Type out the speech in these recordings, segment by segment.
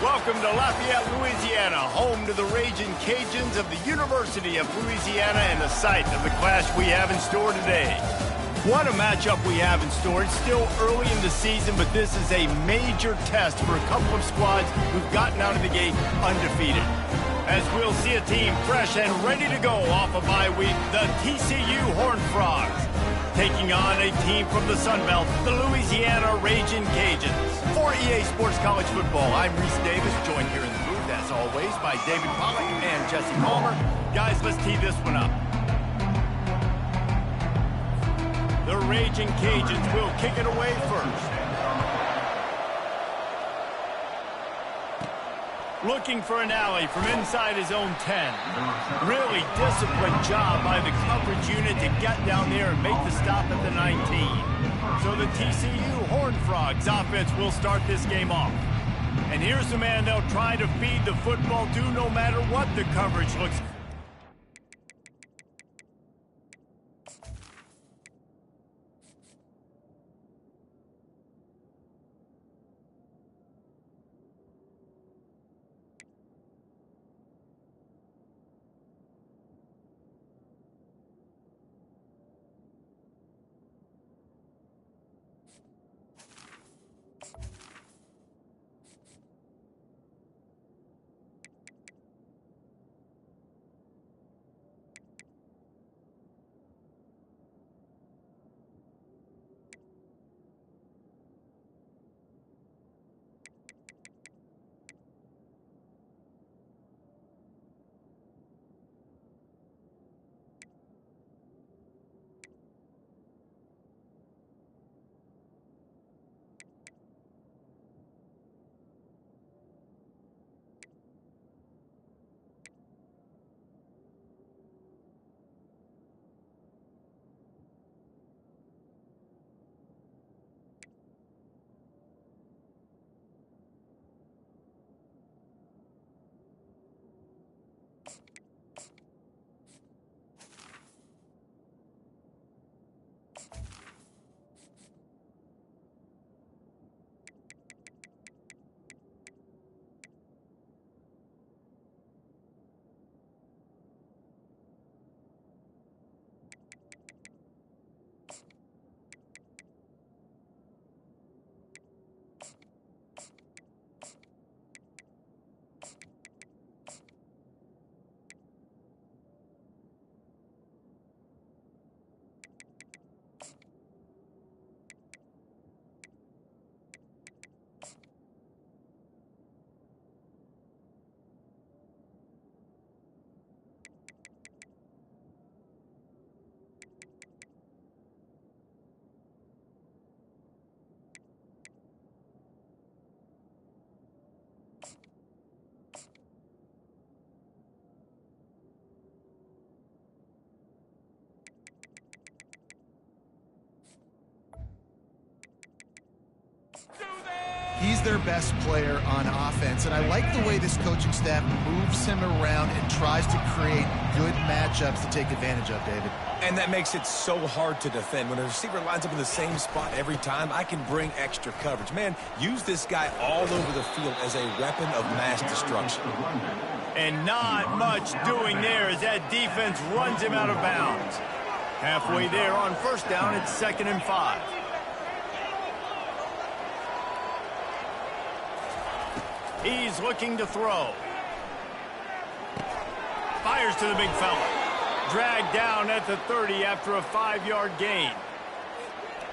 Welcome to Lafayette, Louisiana, home to the Ragin Cajuns of the University of Louisiana and the site of the clash we have in store today. What a matchup we have in store. It's still early in the season, but this is a major test for a couple of squads who've gotten out of the gate undefeated. As we'll see a team fresh and ready to go off a bye week, the TCU Horned Frogs, taking on a team from the Sun Belt, the Louisiana Ragin Cajuns. For EA Sports College Football, I'm Reese Davis, joined here in the booth, as always, by David Pollack and Jesse Palmer. Guys, let's tee this one up. The Ragin Cajuns will kick it away first. Looking for an alley from inside his own 10. Really disciplined job by the coverage unit to get down there and make the stop at the 19. So the TCU Horned Frogs offense will start this game off. And here's the man they'll try to feed the football to no matter what the coverage looks like. He's their best player on offense, and I like the way this coaching staff moves him around and tries to create good matchups to take advantage of, David. And that makes it so hard to defend. When a receiver lines up in the same spot every time, I can bring extra coverage. Man, use this guy all over the field as a weapon of mass destruction. And not much doing there as that defense runs him out of bounds. Halfway there on first down, it's 2nd and 5. He's looking to throw. Fires to the big fella. Dragged down at the 30 after a 5-yard gain.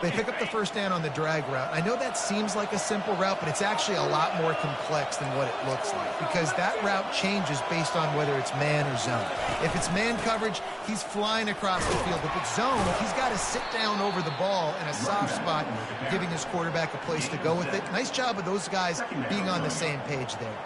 They pick up the first down on the drag route. I know that seems like a simple route, but it's actually a lot more complex than what it looks like because that route changes based on whether it's man or zone. If it's man coverage, he's flying across the field. If it's zone, he's got to sit down over the ball in a soft spot, giving his quarterback a place to go with it. Nice job of those guys being on the same page there.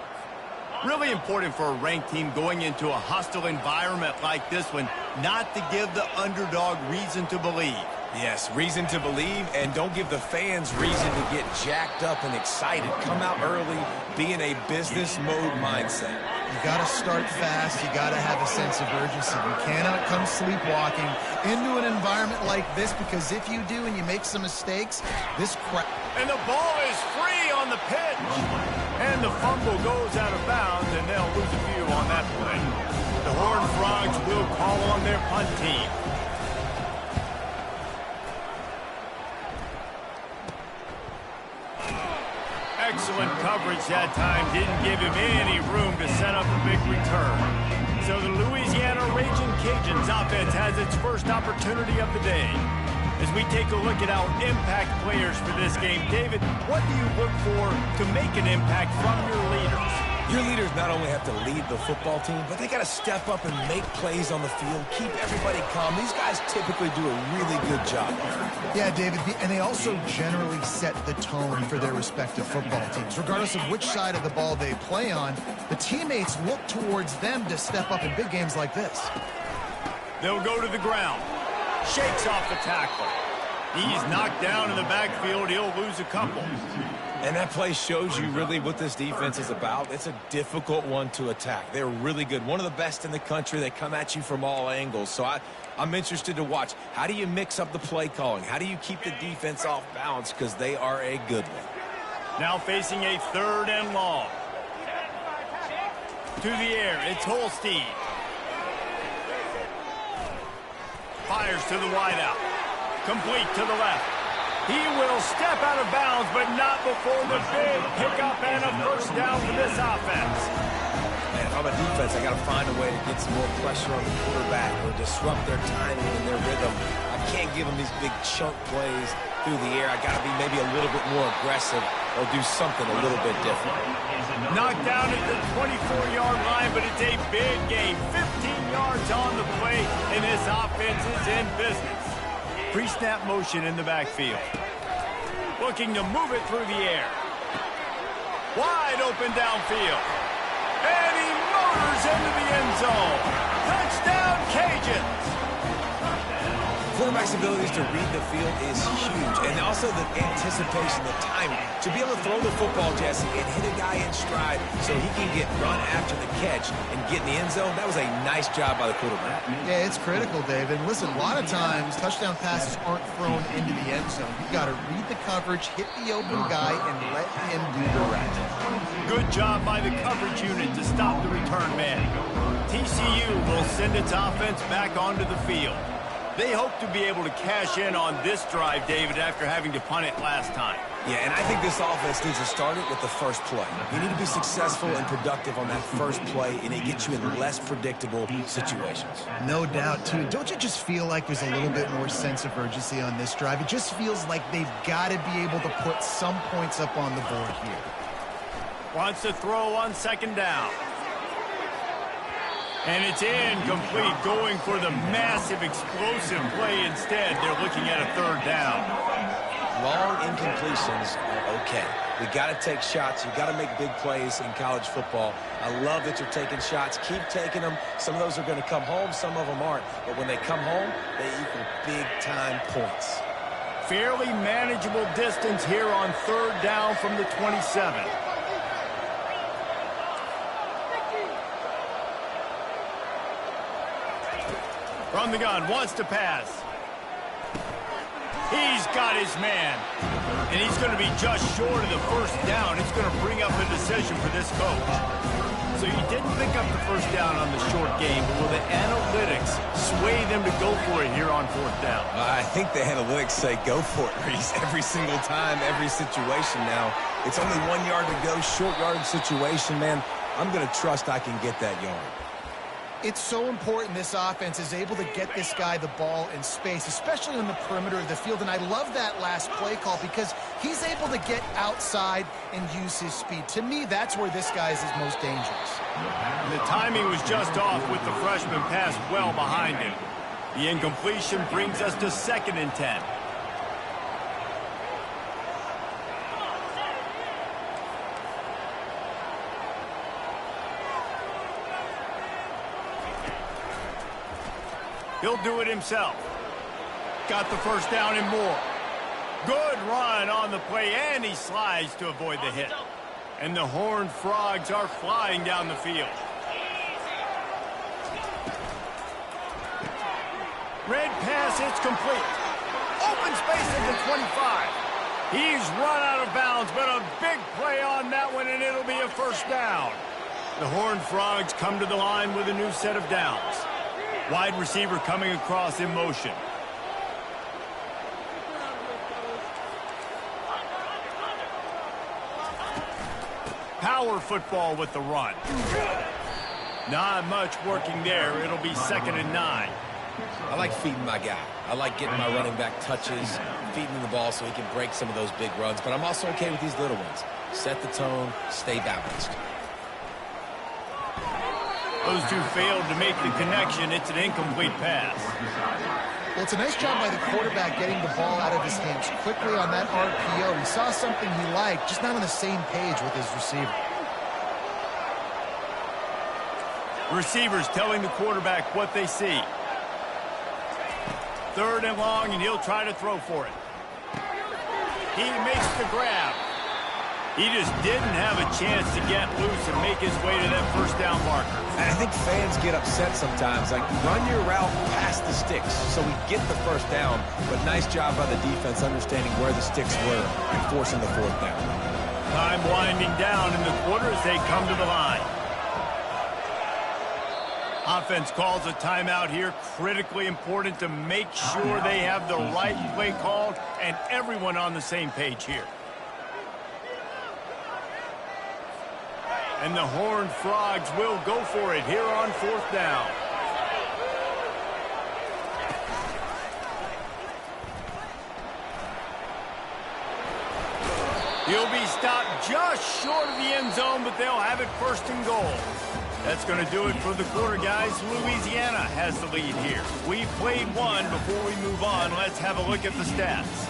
Really important for a ranked team going into a hostile environment like this one, not to give the underdog reason to believe. Yes, reason to believe, and don't give the fans reason to get jacked up and excited. Come out early, be in a business mode mindset. You got to start fast. You got to have a sense of urgency. You cannot come sleepwalking into an environment like this, because if you do and you make some mistakes, this crap. And the ball is free on the pitch. And the fumble goes out of bounds, and they'll lose a few on that play. The Horned Frogs will call on their punt team. Excellent coverage that time. Didn't give him any room to set up a big return. So the Louisiana Ragin Cajuns offense has its first opportunity of the day. As we take a look at our impact players for this game, David, what do you look for to make an impact from your leaders? Your leaders not only have to lead the football team, but they got to step up and make plays on the field, keep everybody calm. These guys typically do a really good job. Yeah, David, and they also generally set the tone for their respective football teams. Regardless of which side of the ball they play on, the teammates look towards them to step up in big games like this. They'll go to the ground. Shakes off the tackle. He's knocked down in the backfield. He'll lose a couple. And that play shows you really what this defense is about. It's a difficult one to attack. They're really good. One of the best in the country. They come at you from all angles. So I'm interested to watch. How do you mix up the play calling? How do you keep the defense off balance? Because they are a good one. Now facing a 3rd and long. To the air. It's Holstein. Fires to the wideout. Complete to the left. He will step out of bounds, but not before the big pickup and a first down for this offense. Man, if I'm a defense, I got to find a way to get some more pressure on the quarterback or disrupt their timing and their rhythm. I can't give them these big chunk plays through the air. I got to be maybe a little bit more aggressive or do something a little bit different. Knocked down at the 24-yard line, but it's a big game. 15 yards on the play, and this offense is in business. Pre-snap motion in the backfield. Looking to move it through the air. Wide open downfield. And he motors into the end zone. Touchdown, Cajuns! Quarterback's abilities to read the field is huge. And also the anticipation, the timing. To be able to throw the football, Jesse, and hit a guy in stride so he can get run after the catch and get in the end zone, that was a nice job by the quarterback. Yeah, it's critical, David. Listen, a lot of times touchdown passes aren't thrown into the end zone. You've got to read the coverage, hit the open guy, and let him do the rest. Good job by the coverage unit to stop the return man. TCU will send its offense back onto the field. They hope to be able to cash in on this drive, David, after having to punt it last time. Yeah, and I think this offense needs to start it with the first play. You need to be successful and productive on that first play, and it gets you in less predictable situations. No doubt, too. Don't you just feel like there's a little bit more sense of urgency on this drive? It just feels like they've got to be able to put some points up on the board here. Wants to throw on 2nd down. And it's incomplete, going for the massive explosive play instead. They're looking at a 3rd down. Long incompletions are okay. We got to take shots. You got to make big plays in college football. I love that you're taking shots. Keep taking them. Some of those are going to come home. Some of them aren't. But when they come home, they equal big-time points. Fairly manageable distance here on 3rd down from the 27. From the gun, wants to pass. He's got his man. And he's going to be just short of the 1st down. It's going to bring up a decision for this coach. So you didn't pick up the 1st down on the short game, but will the analytics sway them to go for it here on 4th down? I think the analytics say go for it, Reese, every single time, every situation now. It's only 1 yard to go, short yard situation, man. I'm going to trust I can get that yard. It's so important this offense is able to get this guy the ball in space, especially on the perimeter of the field. And I love that last play call because he's able to get outside and use his speed. To me, that's where this guy is his most dangerous. The timing was just off with the freshman pass well behind him. The incompletion brings us to 2nd and 10. He'll do it himself. Got the 1st down and more. Good run on the play, and he slides to avoid the hit. And the Horned Frogs are flying down the field. Red pass, it's complete. Open space at the 25. He's run out of bounds, but a big play on that one, and it'll be a first down. The Horned Frogs come to the line with a new set of downs. Wide receiver coming across in motion. Power football with the run. Not much working there. It'll be 2nd and 9. I like feeding my guy. I like getting my running back touches, feeding him the ball so he can break some of those big runs. But I'm also okay with these little ones. Set the tone, stay balanced. Those two failed to make the connection. It's an incomplete pass. Well, it's a nice job by the quarterback getting the ball out of his hands quickly on that RPO. He saw something he liked, just not on the same page with his receiver. Receivers telling the quarterback what they see. 3rd and long, and he'll try to throw for it. He makes the grab. He just didn't have a chance to get loose and make his way to that first down marker. I think fans get upset sometimes. Like, run your route past the sticks so we get the first down. But nice job by the defense understanding where the sticks were and forcing the 4th down. Time winding down in the quarter as they come to the line. Offense calls a timeout here. Critically important to make sure they have the right play called and everyone on the same page here. And the Horned Frogs will go for it here on 4th down. He'll be stopped just short of the end zone, but they'll have it 1st and goal. That's going to do it for the quarter, guys. Louisiana has the lead here. We've played one. Before we move on, let's have a look at the stats.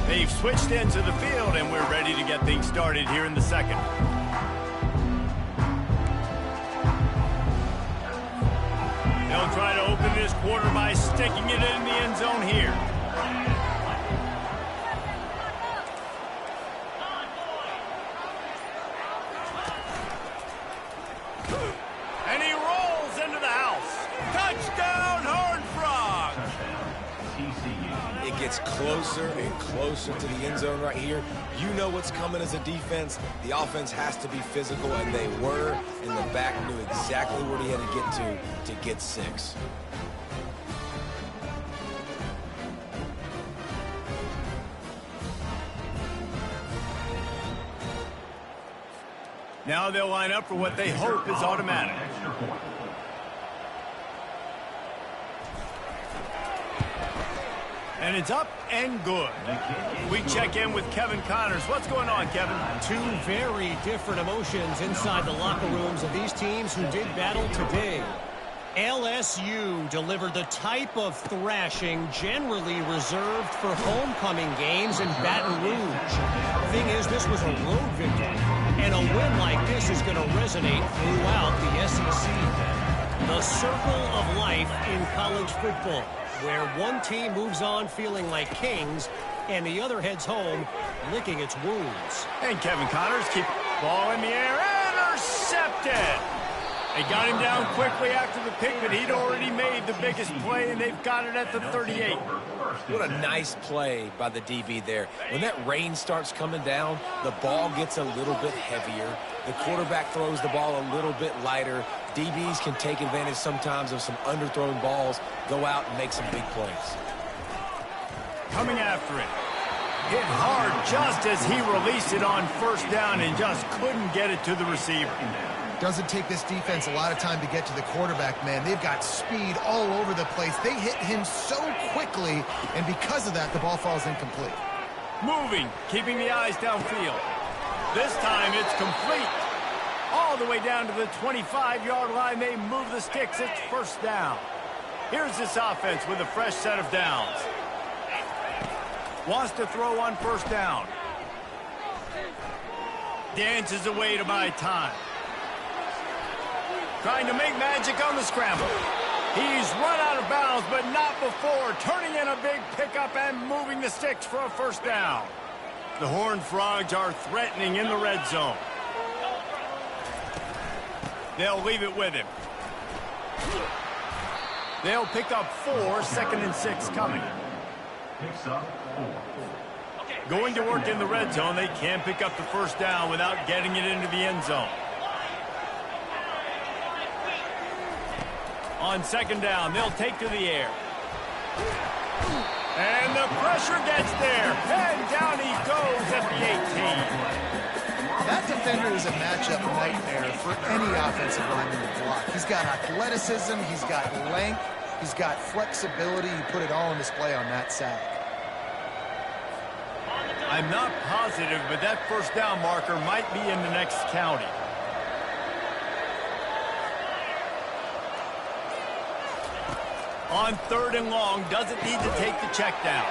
They've switched ends of the field, and we're ready to get things started here in the 2nd. They'll try to open this quarter by sticking it in the end zone here. And he rolls into the house. Touchdown, Horned Frogs! It gets closer and closer to the end zone right here. You know what's coming as a defense. The offense has to be physical, and they were, and the back knew exactly where he had to get 6. Now they'll line up for what they hope is automatic. And it's up and good. We check in with Kevin Connors. What's going on, Kevin? Two very different emotions inside the locker rooms of these teams who did battle today. LSU delivered the type of thrashing generally reserved for homecoming games in Baton Rouge. The thing is, this was a road victory, and a win like this is going to resonate throughout the SEC. The circle of life in college football, where one team moves on feeling like kings and the other heads home licking its wounds. And Kevin Connors keep the ball in the air. Intercepted! They got him down quickly after the pick, but he'd already made the biggest play, and they've got it at the 38. What a nice play by the DB there. When that rain starts coming down, the ball gets a little bit heavier. The quarterback throws the ball a little bit lighter. DBs can take advantage sometimes of some underthrown balls, go out and make some big plays. Coming after it. Hit hard just as he released it on 1st down and just couldn't get it to the receiver. Doesn't take this defense a lot of time to get to the quarterback, man. They've got speed all over the place. They hit him so quickly, and because of that, the ball falls incomplete. Moving, keeping the eyes downfield. This time it's complete. All the way down to the 25-yard line. They move the sticks. It's 1st down. Here's this offense with a fresh set of downs. Wants to throw on 1st down. Dances away to buy time. Trying to make magic on the scramble. He's run out of bounds, but not before. Turning in a big pickup and moving the sticks for a 1st down. The Horned Frogs are threatening in the red zone. They'll leave it with him. They'll pick up 4, 2nd and 6 coming. Going to work in the red zone, they can pick up the first down without getting it into the end zone. On 2nd down, they'll take to the air. And the pressure gets there. And down he goes at the 18. That defender is a matchup nightmare for any offensive lineman to block. He's got athleticism, he's got length, he's got flexibility. He put it all on display on that sack. I'm not positive, but that first down marker might be in the next county. On 3rd and long, doesn't need to take the check down.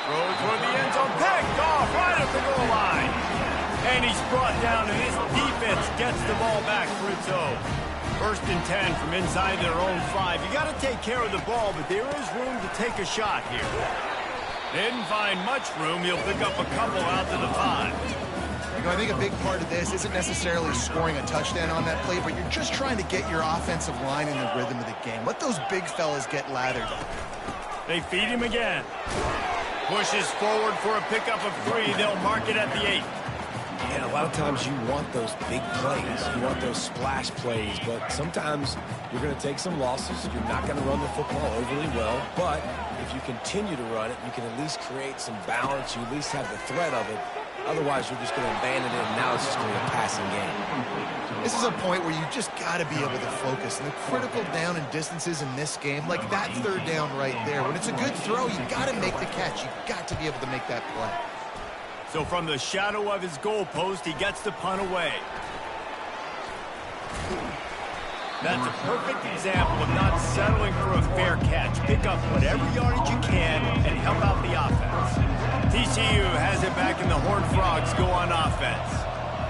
Throws for the end zone, picked off right at the goal line. And he's brought down, and his defense gets the ball back for its own. 1st and 10 from inside their own 5. You got to take care of the ball, but there is room to take a shot here. They didn't find much room. He'll pick up a couple out to the 5. You know, I think a big part of this isn't necessarily scoring a touchdown on that play, but you're just trying to get your offensive line in the rhythm of the game. Let those big fellas get lathered up. They feed him again. Pushes forward for a pickup of 3. They'll mark it at the 8. And a lot of times you want those big plays. You want those splash plays. But sometimes you're going to take some losses. You're not going to run the football overly well. But if you continue to run it, you can at least create some balance. You at least have the threat of it. Otherwise, you're just going to abandon it, and now it's just going to be a passing game. This is a point where you just got to be able to focus. And the critical down and distances in this game, like that 3rd down right there, when it's a good throw, you got to make the catch. You got to be able to make that play. So from the shadow of his goalpost, he gets the punt away. That's a perfect example of not settling for a fair catch. Pick up whatever yardage you can and help out the offense. TCU has it back in the Horned Frogs go on offense.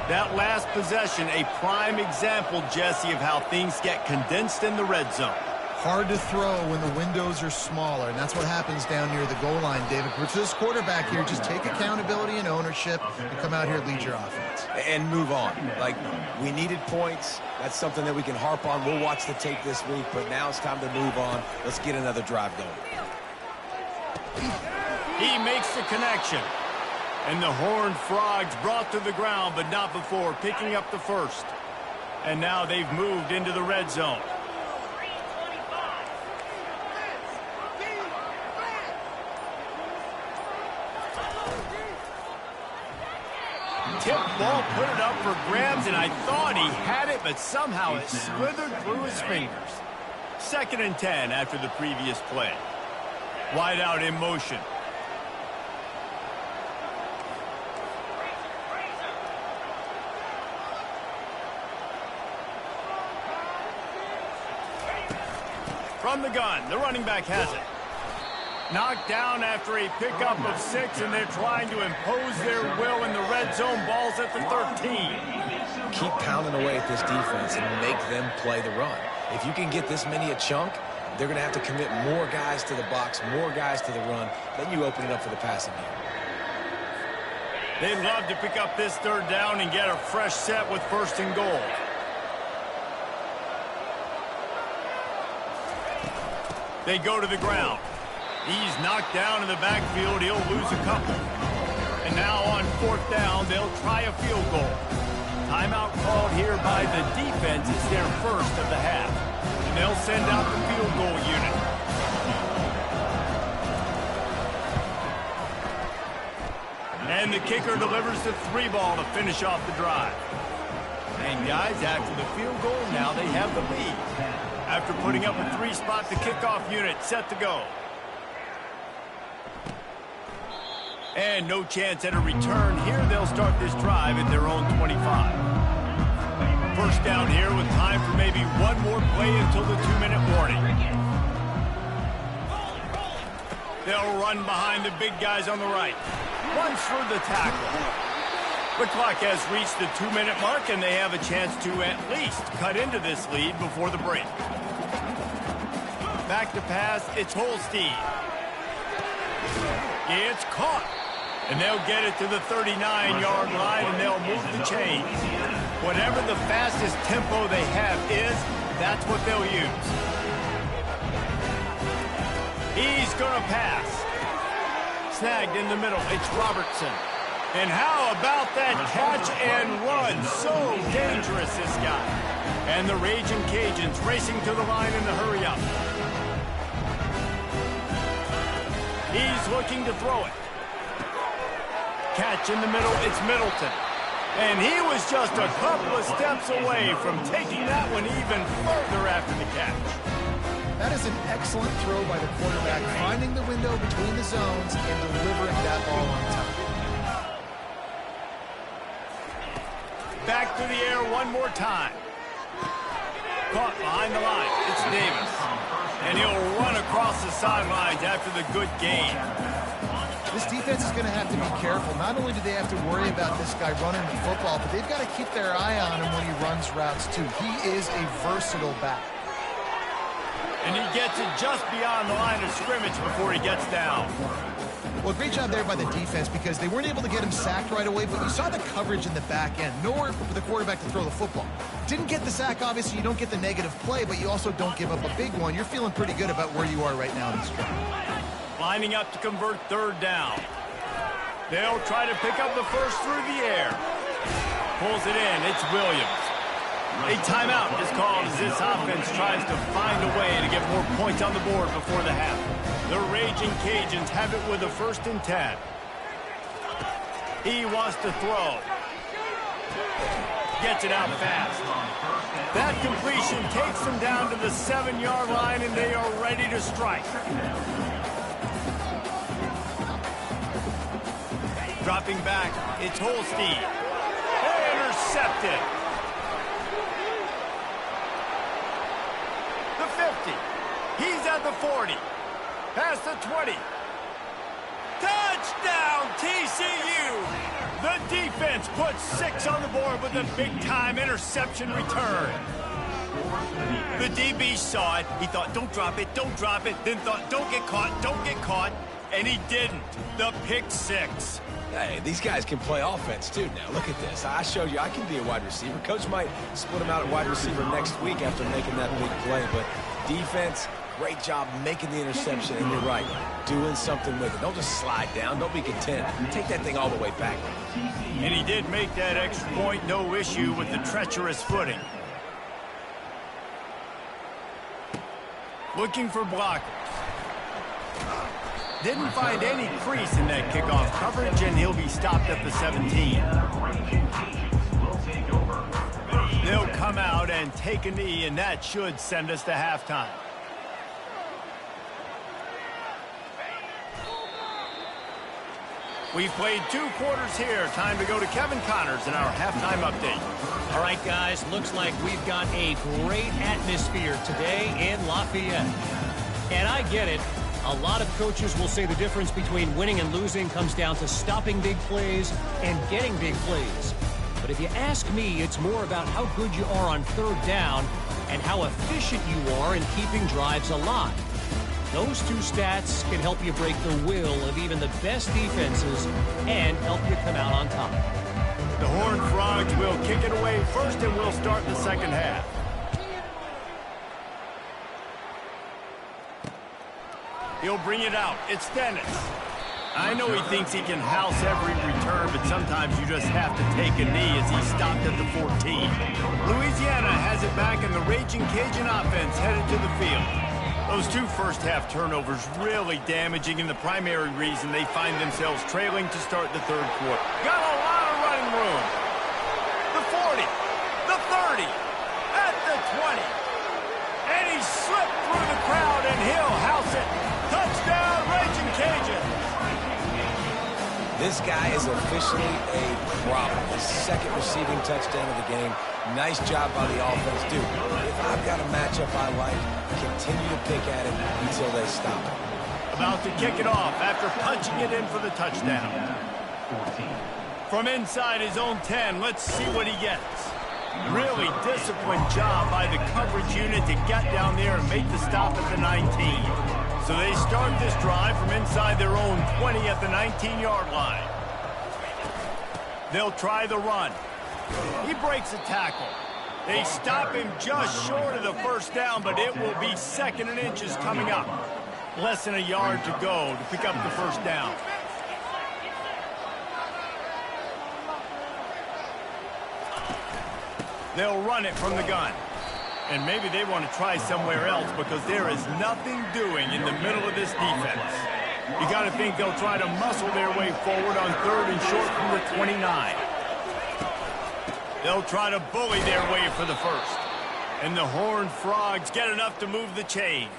That last possession, a prime example, Jesse, of how things get condensed in the red zone. Hard to throw when the windows are smaller, and that's what happens down near the goal line, David. But for this quarterback here, just take accountability and ownership and come out here and lead your offense. And move on. Like, we needed points. That's something that we can harp on. We'll watch the tape this week, but now it's time to move on. Let's get another drive going. He makes the connection. And the Horned Frogs brought to the ground, but not before picking up the first. And now they've moved into the red zone. Tip ball, put it up for grabs, and I thought he had it, but somehow it slithered through his fingers. 2nd and 10 after the previous play. Wide out in motion. From the gun, the running back has it. Knocked down after a pickup of 6, and they're trying to impose their will in the red zone. Ball's at the 13. Keep pounding away at this defense and make them play the run. If you can get this many a chunk, they're going to have to commit more guys to the box, more guys to the run. Then you open it up for the passing game. They'd love to pick up this 3rd down and get a fresh set with 1st and goal. They go to the ground. He's knocked down in the backfield. He'll lose a couple. And now on 4th down, they'll try a field goal. Timeout called here by the defense. It's their first of the half. And they'll send out the field goal unit. And the kicker delivers the 3 ball to finish off the drive. And guys, after the field goal, now they have the lead. After putting up a 3 spot, the kickoff unit set to go. And no chance at a return here. They'll start this drive at their own 25. First down here with time for maybe one more play until the 2-minute warning. They'll run behind the big guys on the right. Runs through the tackle. The clock has reached the 2-minute mark, and they have a chance to at least cut into this lead before the break. Back to pass, it's Holstein. It's caught. And they'll get it to the 39-yard line, and they'll move the chains. Whatever the fastest tempo they have is, that's what they'll use. He's going to pass. Snagged in the middle. It's Robertson. And how about that catch and run? So dangerous, this guy. And the Ragin Cajuns racing to the line in the hurry up. He's looking to throw it. Catch in the middle, it's Middleton. And he was just a couple of steps away from taking that one even further after the catch. That is an excellent throw by the quarterback, finding the window between the zones and delivering that ball on time. Back to the air one more time. Caught behind the line. It's Davis. And he'll run across the sidelines after the good gain. This defense is going to have to be careful. Not only do they have to worry about this guy running the football, but they've got to keep their eye on him when he runs routes too. He is a versatile back. And he gets it just beyond the line of scrimmage before he gets down. Well, great job there by the defense because they weren't able to get him sacked right away, but you saw the coverage in the back end. Nowhere for the quarterback to throw the football. Didn't get the sack, obviously. You don't get the negative play, but you also don't give up a big one. You're feeling pretty good about where you are right now in this drive. Lining up to convert third down. They'll try to pick up the first through the air. Pulls it in. It's Williams. A timeout is called as this offense tries to find a way to get more points on the board before the half. The Ragin Cajuns have it with a 1st and 10. He wants to throw. Gets it out fast. That completion takes them down to the 7-yard line, and they are ready to strike. Dropping back, it's Holstein. Intercepted. The 50. He's at the 40. Past the 20. Touchdown, TCU! The defense puts 6 on the board with a big-time interception return. The DB saw it. He thought, don't drop it, don't drop it. Then thought, don't get caught. And he didn't. The pick 6. Hey, these guys can play offense, too, now. Look at this. I showed you I can be a wide receiver. Coach might split him out at wide receiver next week after making that big play. But defense, great job making the interception. And you're right, doing something with it. Don't just slide down. Don't be content. Take that thing all the way back. And he did make that extra point. No issue with the treacherous footing. Looking for blockers. Didn't find any crease in that kickoff coverage, and he'll be stopped at the 17. They'll come out and take a knee, and that should send us to halftime. We've played 2 quarters here. Time to go to Kevin Connors in our halftime update. All right, guys, looks like we've got a great atmosphere today in Lafayette. And I get it. A lot of coaches will say the difference between winning and losing comes down to stopping big plays and getting big plays. But if you ask me, it's more about how good you are on third down and how efficient you are in keeping drives alive. Those 2 stats can help you break the will of even the best defenses and help you come out on top. The Horned Frogs will kick it away first, and we'll start the second half. He'll bring it out. It's Dennis. I know he thinks he can house every return, but sometimes you just have to take a knee as he stopped at the 14. Louisiana has it back, and the Ragin Cajun offense headed to the field. Those 2 first-half turnovers really damaging, and the primary reason they find themselves trailing to start the third quarter. Got a lot of running room. The 40, the 30, at the 20. And he slipped through the crowd, and he'll house it. Touchdown, Ragin Cajuns. This guy is officially a problem. His 2nd receiving touchdown of the game. Nice job by the offense. Dude, if I've got a matchup I like, continue to pick at it until they stop it. About to kick it off after punching it in for the touchdown. From inside his own 10, let's see what he gets. Really disciplined job by the coverage unit to get down there and make the stop at the 19. So they start this drive from inside their own 20 at the 19-yard line. They'll try the run. He breaks a tackle. They stop him just short of the first down, but it will be 2nd and inches coming up. Less than a yard to go to pick up the first down. They'll run it from the gun. And maybe they want to try somewhere else because there is nothing doing in the middle of this defense. You got to think they'll try to muscle their way forward on 3rd and short from the 29. They'll try to bully their way for the first. And the Horned Frogs get enough to move the chains.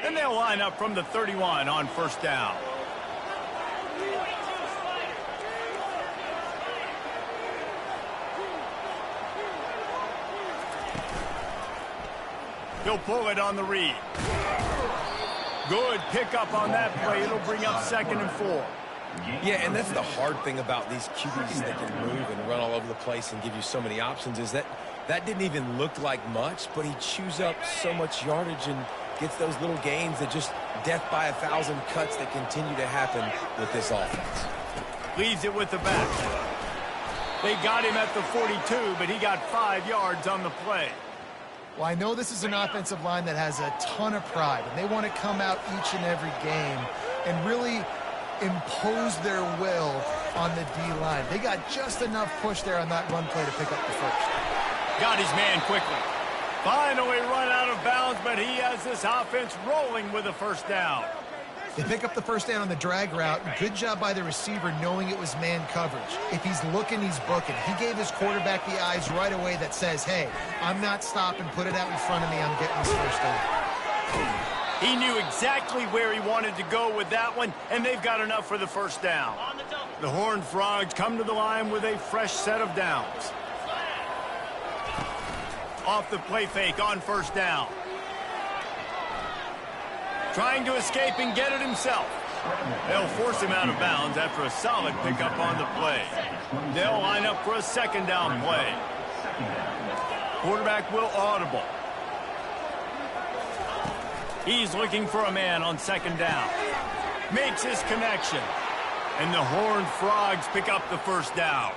And they'll line up from the 31 on first down. He'll pull it on the read. Good pickup on that play. It'll bring up 2nd and 4. Yeah, and that's the hard thing about these QBs that can move and run all over the place and give you so many options is that didn't even look like much, but he chews up so much yardage and gets those little gains that just death by 1,000 cuts that continue to happen with this offense. Leaves it with the back. They got him at the 42, but he got 5 yards on the play. Well, I know this is an offensive line that has a ton of pride, and they want to come out each and every game and really impose their will on the D-line. They got just enough push there on that run play to pick up the first. Got his man quickly. Finally run out of bounds, but he has this offense rolling with a first down. They pick up the first down on the drag route. Good job by the receiver knowing it was man coverage. If he's looking, he's booking. He gave his quarterback the eyes right away that says, hey, I'm not stopping. Put it out in front of me. I'm getting this first down. He knew exactly where he wanted to go with that one, and they've got enough for the first down. The Horned Frogs come to the line with a fresh set of downs. Off the play fake on first down. Trying to escape and get it himself. They'll force him out of bounds after a solid pickup on the play. They'll line up for a 2nd down play. Quarterback will audible. He's looking for a man on 2nd down. Makes his connection. And the Horned Frogs pick up the first down.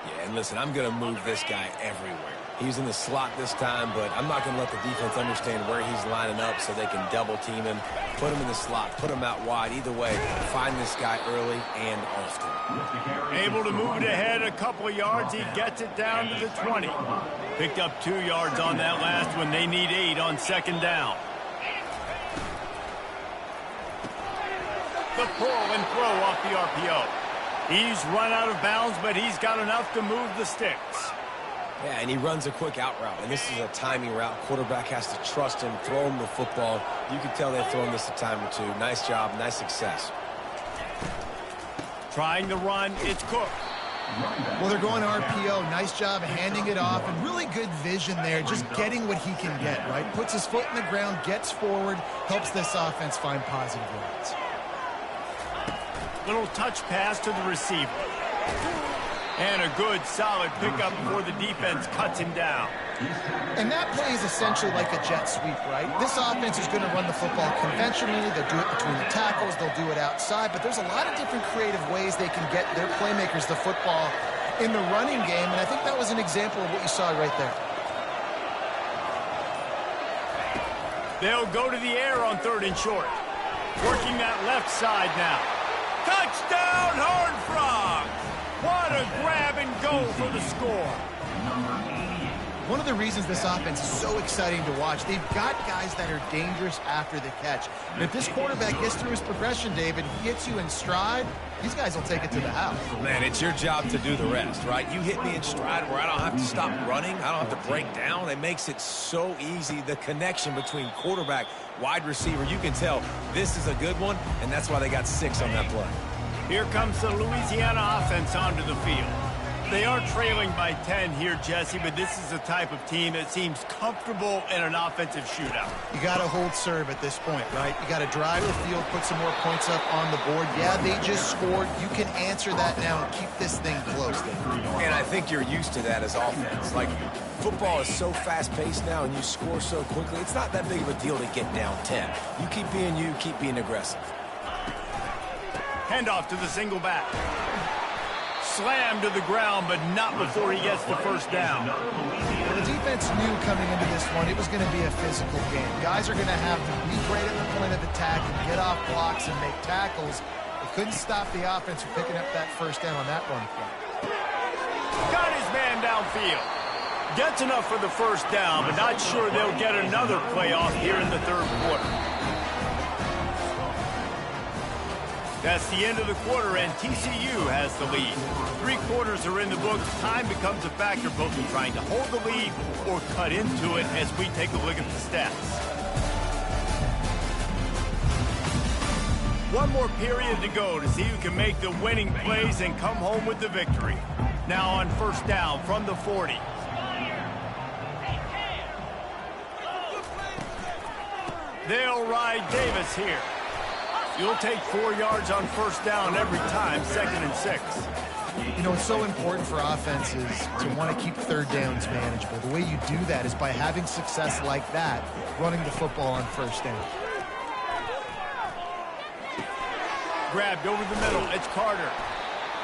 Yeah, and listen, I'm going to move this guy everywhere. He's in the slot this time, but I'm not going to let the defense understand where he's lining up so they can double-team him, put him in the slot, put him out wide. Either way, find this guy early and often. Able to move it ahead a couple of yards. He gets it down to the 20. Picked up 2 yards on that last one. They need 8 on 2nd down. The pull and throw off the RPO. He's run out of bounds, but he's got enough to move the sticks. Yeah, and he runs a quick out route, and this is a timing route. Quarterback has to trust him, throw him the football. You can tell they've thrown this a time or two. Nice job, nice success. Trying to run, it's Cook. Well, they're going RPO. Nice job handing it off, and really good vision there, just getting what he can get, right? Puts his foot in the ground, gets forward, helps this offense find positive yards. Little touch pass to the receiver. And a good, solid pickup before the defense cuts him down. And that play is essentially like a jet sweep, right? This offense is going to run the football conventionally. They'll do it between the tackles. They'll do it outside. But there's a lot of different creative ways they can get their playmakers the football in the running game. And I think that was an example of what you saw right there. They'll go to the air on 3rd and short. Working that left side now. Touchdown, Horned Frogs! What a grab and go for the score. One of the reasons this offense is so exciting to watch, they've got guys that are dangerous after the catch. And if this quarterback gets through his progression, David, he hits you in stride, these guys will take it to the house. Man, it's your job to do the rest, right? You hit me in stride where I don't have to stop running. I don't have to break down. It makes it so easy. The connection between quarterback, wide receiver, you can tell this is a good one, and that's why they got 6 on that play. Here comes the Louisiana offense onto the field. They are trailing by 10 here, Jesse, but this is the type of team that seems comfortable in an offensive shootout. You got to hold serve at this point, right? You got to drive the field, put some more points up on the board. Yeah, they just scored. You can answer that now and keep this thing close. And I think you're used to that as offense. Like, football is so fast-paced now and you score so quickly, it's not that big of a deal to get down 10. You, keep being aggressive. Handoff to the single back. slammed to the ground, but not before he gets the first down. Well, the defense knew coming into this one it was going to be a physical game. Guys are going to have to be great at the point of attack and get off blocks and make tackles. They couldn't stop the offense from picking up that first down on that run play. Got his man downfield. Gets enough for the first down, but not sure they'll get another play off here in the third quarter. That's the end of the quarter, and TCU has the lead. 3 quarters are in the books. Time becomes a factor, both in trying to hold the lead or cut into it as we take a look at the stats. One more period to go to see who can make the winning plays and come home with the victory. Now on first down from the 40. They'll ride Davis here. You'll take 4 yards on first down every time, 2nd and 6. You know, it's so important for offenses to want to keep third downs manageable. The way you do that is by having success like that, running the football on first down. Grabbed over the middle. It's Carter.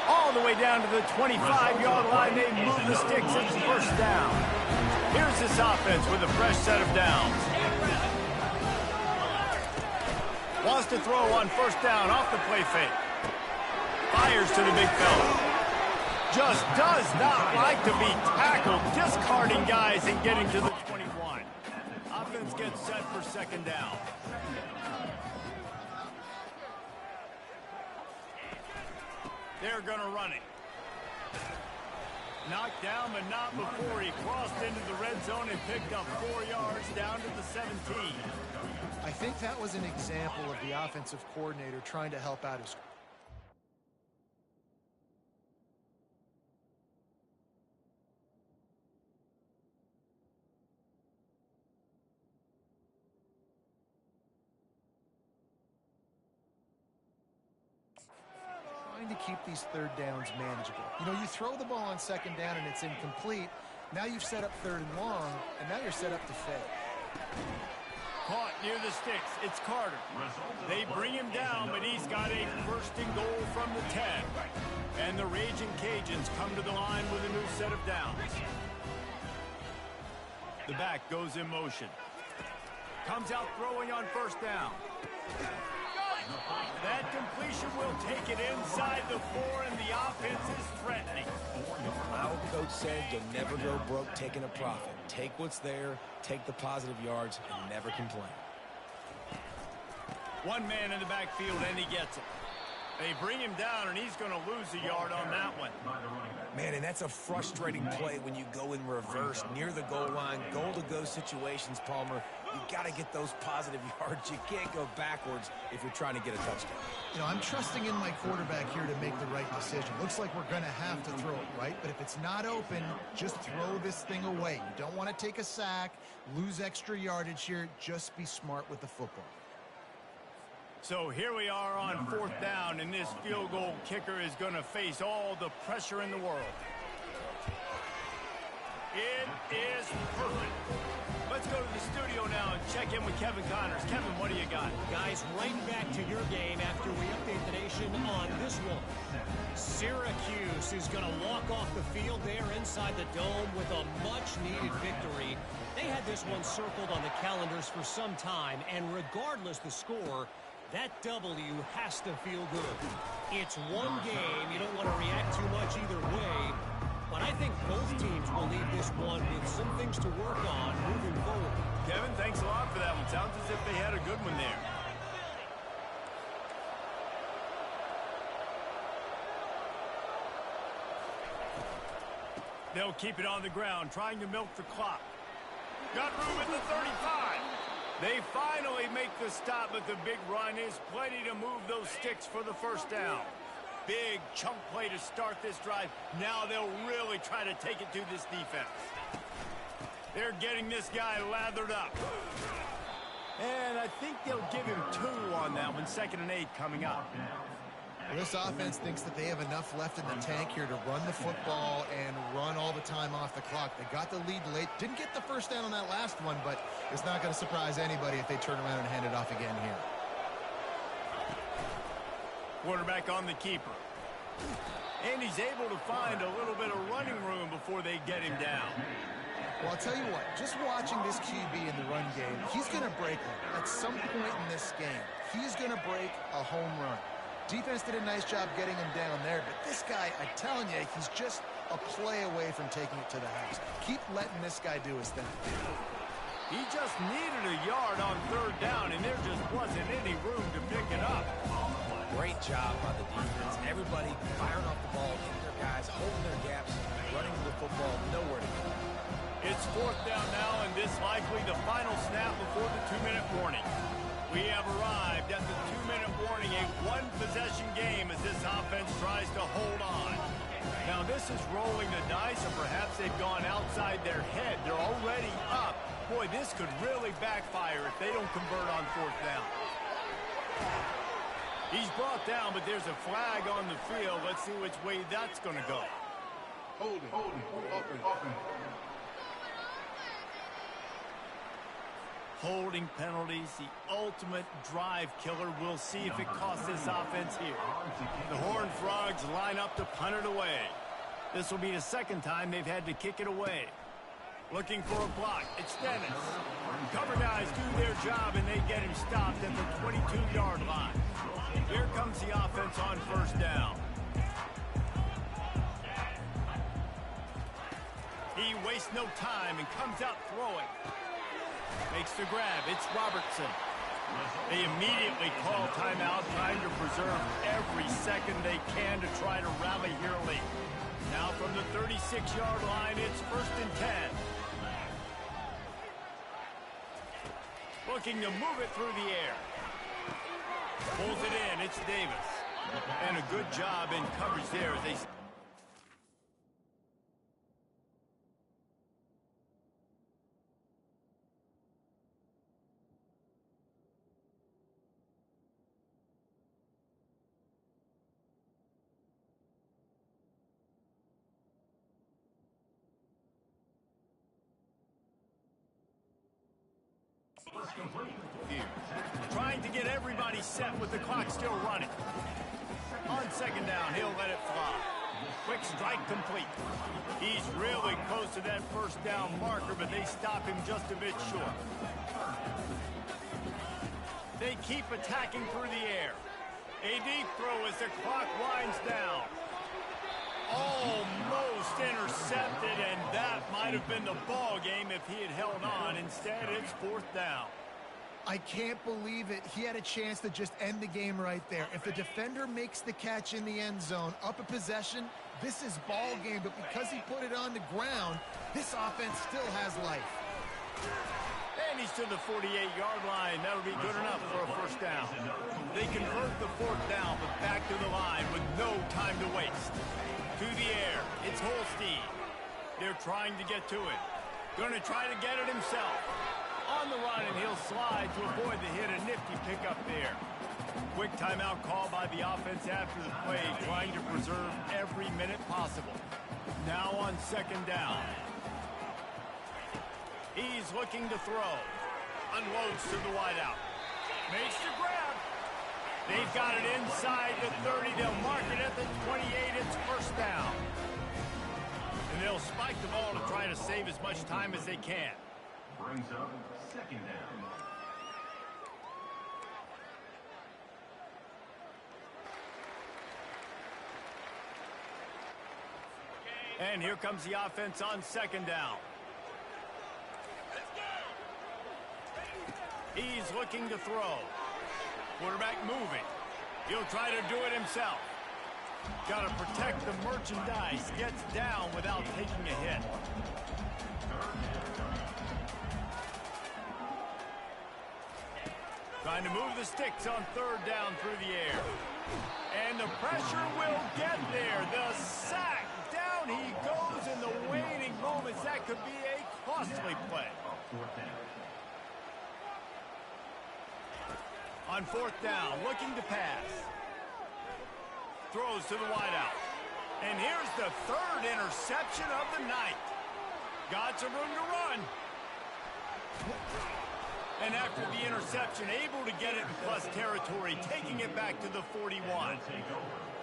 All the way down to the 25-yard line. They move the sticks. It's first down. Here's this offense with a fresh set of downs. Wants to throw on first down off the play fake. Fires to the big fella. Just does not like to be tackled. Discarding guys and getting to the 21. Offense gets set for second down. They're going to run it. Knocked down, but not before he crossed into the red zone and picked up 4 yards down to the 17. I think that was an example of the offensive coordinator trying to help out his... trying to keep these third downs manageable. You know, you throw the ball on second down and it's incomplete. Now you've set up third and long, and now you're set up to fail. Caught near the sticks. It's Carter. They bring him down, but he's got a first and goal from the 10. And the Ragin Cajuns come to the line with a new set of downs. The back goes in motion. Comes out throwing on first down. That completion will take it inside the 4, and the offense is threatening. Our coach said you'll never go broke taking a profit. Take what's there, take the positive yards, and never complain. One man in the backfield, and he gets it. They bring him down, and he's going to lose a yard on that one. Man, and that's a frustrating play when you go in reverse near the goal line, goal-to-go situations, Palmer. You got to get those positive yards. You can't go backwards if you're trying to get a touchdown. You know, I'm trusting in my quarterback here to make the right decision. Looks like we're going to have to throw it, right? But if it's not open, just throw this thing away. You don't want to take a sack, lose extra yardage here. Just be smart with the football. So here we are on fourth down, and this field goal kicker is going to face all the pressure in the world. It is perfect. Let's go to the studio now and check in with Kevin Connors. Kevin, what do you got? Guys, right back to your game after we update the nation on this one. Syracuse is going to walk off the field there inside the dome with a much-needed victory. They had this one circled on the calendars for some time, and regardless the score, that W has to feel good. It's one game. You don't want to react too much either way. But I think both teams will leave this one with some things to work on moving forward. Kevin, thanks a lot for that one. Sounds as if they had a good one there. They'll keep it on the ground, trying to milk the clock. Got room at the 35. They finally make the stop, but the big run is plenty to move those sticks for the first down. Big chunk play to start this drive. Now they'll really try to take it to this defense. They're getting this guy lathered up. And I think they'll give him 2 on that one. 2nd and 8 coming up. Well, this offense thinks that they have enough left in the tank here to run the football and run all the time off the clock. They got the lead late. Didn't get the first down on that last one, but it's not going to surprise anybody if they turn around and hand it off again here. Quarterback on the keeper. And he's able to find a little bit of running room before they get him down. Well, I'll tell you what, just watching this QB in the run game, he's going to break one. At some point in this game, he's going to break a home run. Defense did a nice job getting him down there, but this guy, I'm telling you, he's just a play away from taking it to the house. Keep letting this guy do his thing. He just needed a yard on third down, and there just wasn't any room to pick it up. Great job by the defense. Everybody firing off the ball, hitting their guys, holding their gaps, running the football, nowhere to go. It's fourth down now, and this likely the final snap before the 2-minute warning. We have arrived at the 2-minute warning, a one-possession game as this offense tries to hold on. Now, this is rolling the dice, or perhaps they've gone outside their head. They're already up. Boy, this could really backfire if they don't convert on fourth down. He's brought down, but there's a flag on the field. Let's see which way that's going to go. Holding, open. Holding penalties, the ultimate drive killer. We'll see if it costs this offense here. The Horned Frogs line up to punt it away. This will be the second time they've had to kick it away. Looking for a block. It's Dennis. Cover guys do their job, and they get him stopped at the 22-yard line. Here comes the offense on first down. He wastes no time and comes out throwing. Makes the grab. It's Robertson. They immediately call timeout, trying to preserve every second they can to try to rally here late. Now from the 36-yard line, it's 1st and 10. Looking to move it through the air. Pulls it in. It's Davis. And a good job in coverage there as they... Trying to get everybody set with the clock still running. On second down, he'll let it fly. Quick strike complete. He's really close to that first down marker, but they stop him just a bit short. They keep attacking through the air. A deep throw as the clock winds down. Almost intercepted, and that might have been the ball game if he had held on. Instead, it's fourth down. I can't believe it. He had a chance to just end the game right there. If the defender makes the catch in the end zone, up a possession, this is ball game. But because he put it on the ground, this offense still has life. And he's to the 48-yard line. That'll be good enough for a first down. They convert the fourth down, but back to the line with no time to waste. To the air, it's Holstein. They're trying to get to it. Going to try to get it himself. On the run, and he'll slide to avoid the hit. A nifty pickup there. Quick timeout call by the offense after the play, trying to preserve every minute possible. Now on second down. He's looking to throw. Unloads to the wideout. Makes the grab. They've got it inside the 30. They'll mark it at the 28. It's first down. And they'll spike the ball to try to save as much time as they can. Brings up second down. And here comes the offense on second down. He's looking to throw. Quarterback moving. He'll try to do it himself. Got to protect the merchandise. Gets down without taking a hit. Trying to move the sticks on third down through the air. And the pressure will get there. The sack. Down he goes in the waning moments. That could be a costly play. On fourth down, looking to pass. Throws to the wideout. And here's the third interception of the night. Got some room to run. And after the interception, able to get it in plus territory, taking it back to the 41.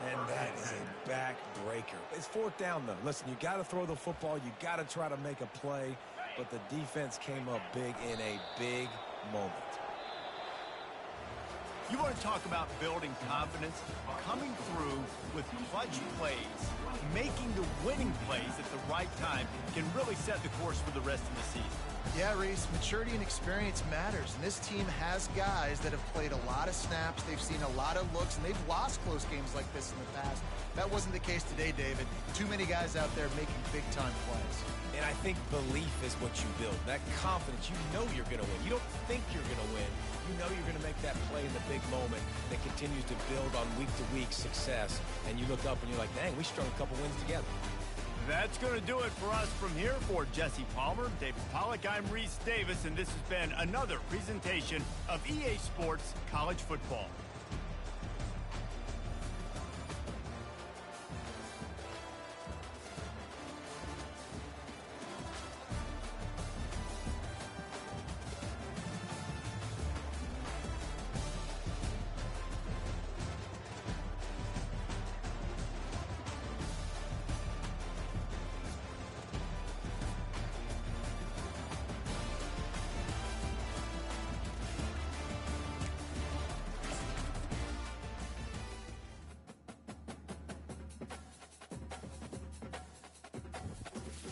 And that is a back-breaker. It's fourth down, though. Listen, you got to throw the football. You got to try to make a play. But the defense came up big in a big moment. You want to talk about building confidence? Coming through with clutch plays, making the winning plays at the right time can really set the course for the rest of the season. Yeah, Reese, maturity and experience matters, and this team has guys that have played a lot of snaps, they've seen a lot of looks, and they've lost close games like this in the past. That wasn't the case today, David. Too many guys out there making big-time plays. And I think belief is what you build. That confidence, you know you're going to win. You don't think you're going to win. You know you're going to make that play in the big moment that continues to build on week-to-week success. And you look up and you're like, dang, we strung a couple wins together. That's going to do it for us from here. For Jesse Palmer, David Pollack, I'm Reese Davis, and this has been another presentation of EA Sports College Football.